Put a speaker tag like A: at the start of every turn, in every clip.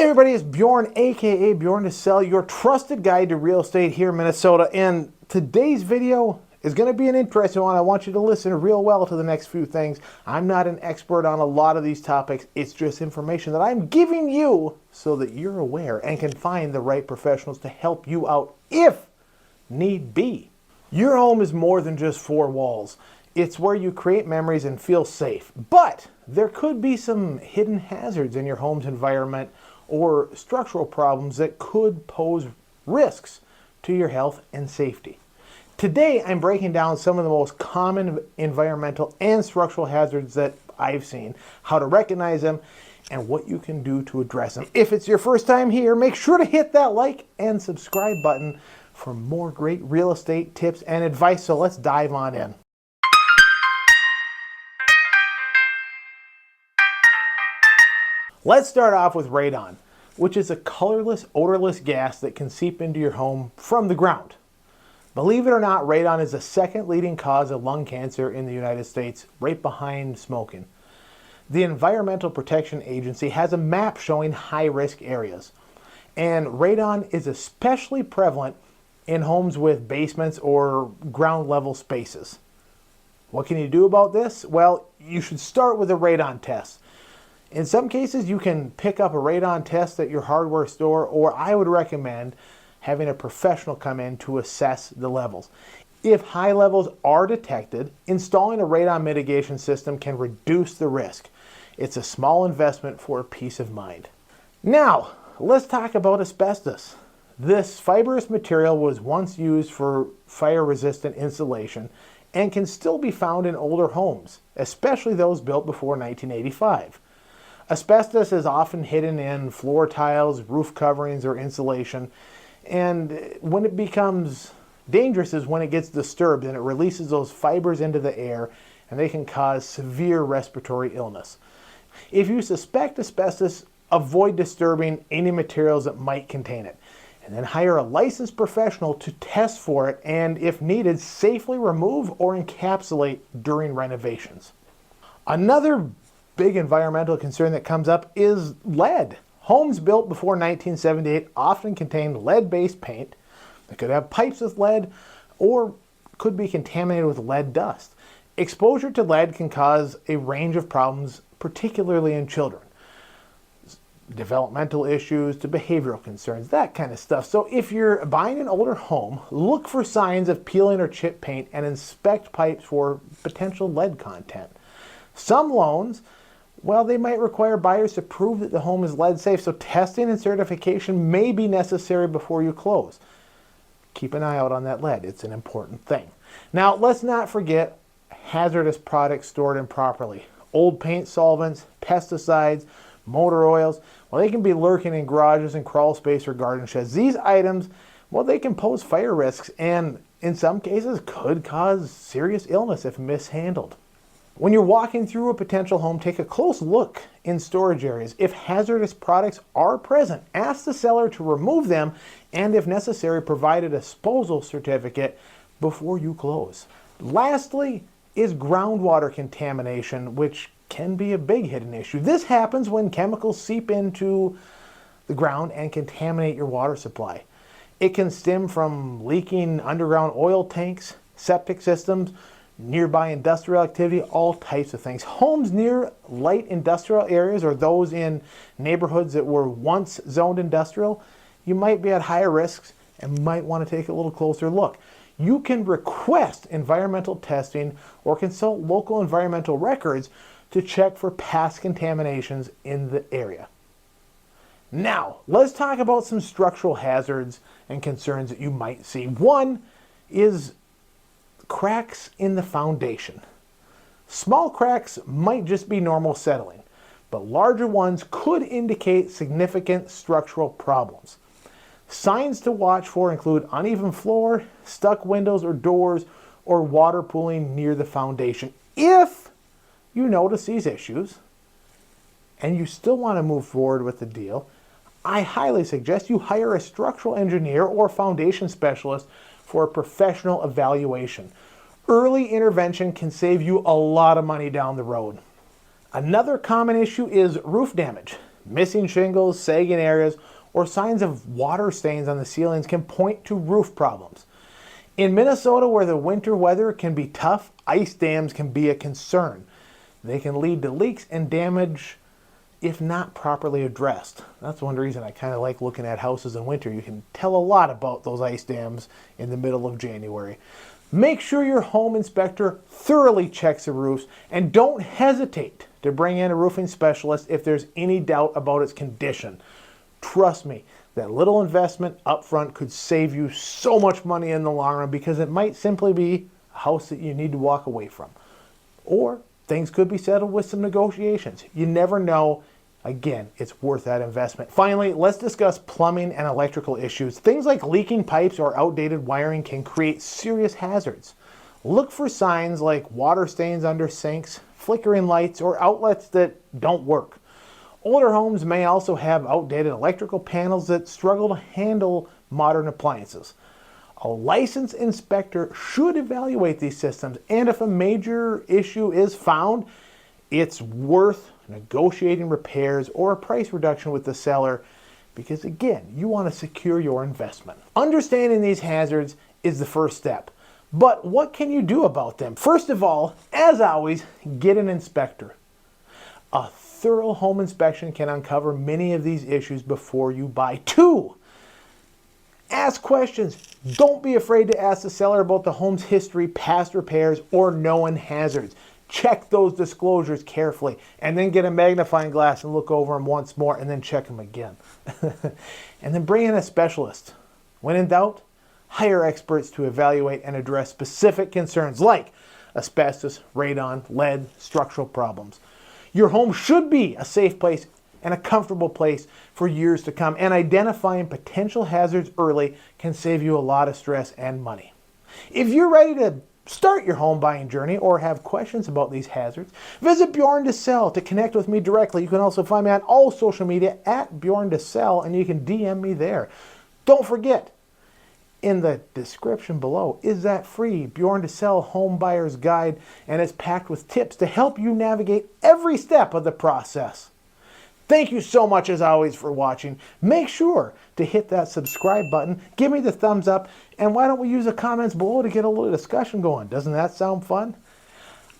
A: everybody, it's Bjorn, aka Bjorn to Sell, your trusted guide to real estate here in Minnesota. And today's video is going to be an interesting one. I want you to listen real well to the next few things. I'm not an expert on a lot of these topics. It's just information that I'm giving you so that you're aware and can find the right professionals to help you out if need be. Your home is more than just four walls. It's where you create memories and feel safe. But there could be some hidden hazards in your home's environment or structural problems that could pose risks to your health and safety. Today, I'm breaking down some of the most common environmental and structural hazards that I've seen, how to recognize them, and what you can do to address them. If it's your first time here, make sure to hit that like and subscribe button for more great real estate tips and advice. So let's dive on in. Let's start off with radon, which is a colorless, odorless gas that can seep into your home from the ground. Believe it or not, radon is the second leading cause of lung cancer in the United States, right behind smoking. The Environmental Protection Agency has a map showing high-risk areas, and radon is especially prevalent in homes with basements or ground-level spaces. What can you do about this? Well, you should start with a radon test. In some cases, you can pick up a radon test at your hardware store, or I would recommend having a professional come in to assess the levels. If high levels are detected, installing a radon mitigation system can reduce the risk. It's a small investment for peace of mind. Now, let's talk about asbestos. This fibrous material was once used for fire-resistant insulation and can still be found in older homes, especially those built before 1985. Asbestos is often hidden in floor tiles, roof coverings, or insulation, and when it becomes dangerous is when it gets disturbed and it releases those fibers into the air, and they can cause severe respiratory illness. If you suspect asbestos, avoid disturbing any materials that might contain it, and then hire a licensed professional to test for it and, if needed, safely remove or encapsulate during renovations. Another big environmental concern that comes up is lead. Homes built before 1978 often contain lead-based paint that could have pipes with lead or could be contaminated with lead dust. Exposure to lead can cause a range of problems, particularly in children. Developmental issues to behavioral concerns, that kind of stuff. So if you're buying an older home, look for signs of peeling or chip paint and inspect pipes for potential lead content. Some loans, well, they might require buyers to prove that the home is lead safe, so testing and certification may be necessary before you close. Keep an eye out on that lead. It's an important thing. Now, let's not forget hazardous products stored improperly. Old paint solvents, pesticides, motor oils, well, they can be lurking in garages and crawl space or garden sheds. These items, well, they can pose fire risks and in some cases could cause serious illness if mishandled. When you're walking through a potential home, take a close look in storage areas. If hazardous products are present, ask the seller to remove them and, if necessary, provide a disposal certificate before you close. Lastly is groundwater contamination, which can be a big hidden issue. This happens when chemicals seep into the ground and contaminate your water supply. It can stem from leaking underground oil tanks, septic systems, nearby industrial activity, all types of things. Homes near light industrial areas or those in neighborhoods that were once zoned industrial, you might be at higher risks and might want to take a little closer look. You can request environmental testing or consult local environmental records to check for past contaminations in the area. Now, let's talk about some structural hazards and concerns that you might see. One is cracks in the foundation. Small cracks might just be normal settling, but larger ones could indicate significant structural problems. Signs to watch for include uneven floor, stuck windows or doors, or water pooling near the foundation. If you notice these issues and you still want to move forward with the deal, I highly suggest you hire a structural engineer or foundation specialist for a professional evaluation. Early intervention can save you a lot of money down the road. Another common issue is roof damage. Missing shingles, sagging areas, or signs of water stains on the ceilings can point to roof problems. In Minnesota, where the winter weather can be tough, ice dams can be a concern. They can lead to leaks and damage if not properly addressed. That's one reason I kind of like looking at houses in winter. You can tell a lot about those ice dams in the middle of January. Make sure your home inspector thoroughly checks the roofs, and don't hesitate to bring in a roofing specialist if there's any doubt about its condition. Trust me, that little investment up front could save you so much money in the long run, because it might simply be a house that you need to walk away from. Or things could be settled with some negotiations. You never know. Again, it's worth that investment. Finally, let's discuss plumbing and electrical issues. Things like leaking pipes or outdated wiring can create serious hazards. Look for signs like water stains under sinks, flickering lights, or outlets that don't work. Older homes may also have outdated electrical panels that struggle to handle modern appliances. A licensed inspector should evaluate these systems, and if a major issue is found, it's worth negotiating repairs or a price reduction with the seller, because again, you want to secure your investment. Understanding these hazards is the first step, but what can you do about them? First of all, as always, get an inspector. A thorough home inspection can uncover many of these issues before you buy. 2, ask questions. Don't be afraid to ask the seller about the home's history, past repairs, or known hazards. Check those disclosures carefully, and then get a magnifying glass and look over them once more, and then check them again. And then bring in a specialist. When in doubt, hire experts to evaluate and address specific concerns like asbestos, radon, lead, structural problems. Your home should be a safe place and a comfortable place for years to come, and identifying potential hazards early can save you a lot of stress and money. If you're ready to start your home buying journey or have questions about these hazards, visit Bjorn to Sell to connect with me directly. You can also find me on all social media at Bjorn to Sell, and you can DM me there. Don't forget, in the description below is that free Bjorn to Sell Home Buyer's Guide, and it's packed with tips to help you navigate every step of the process. Thank you so much, as always, for watching. Make sure to hit that subscribe button, give me the thumbs up, and why don't we use the comments below to get a little discussion going? Doesn't that sound fun?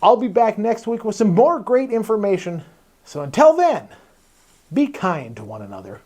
A: I'll be back next week with some more great information. So until then, be kind to one another.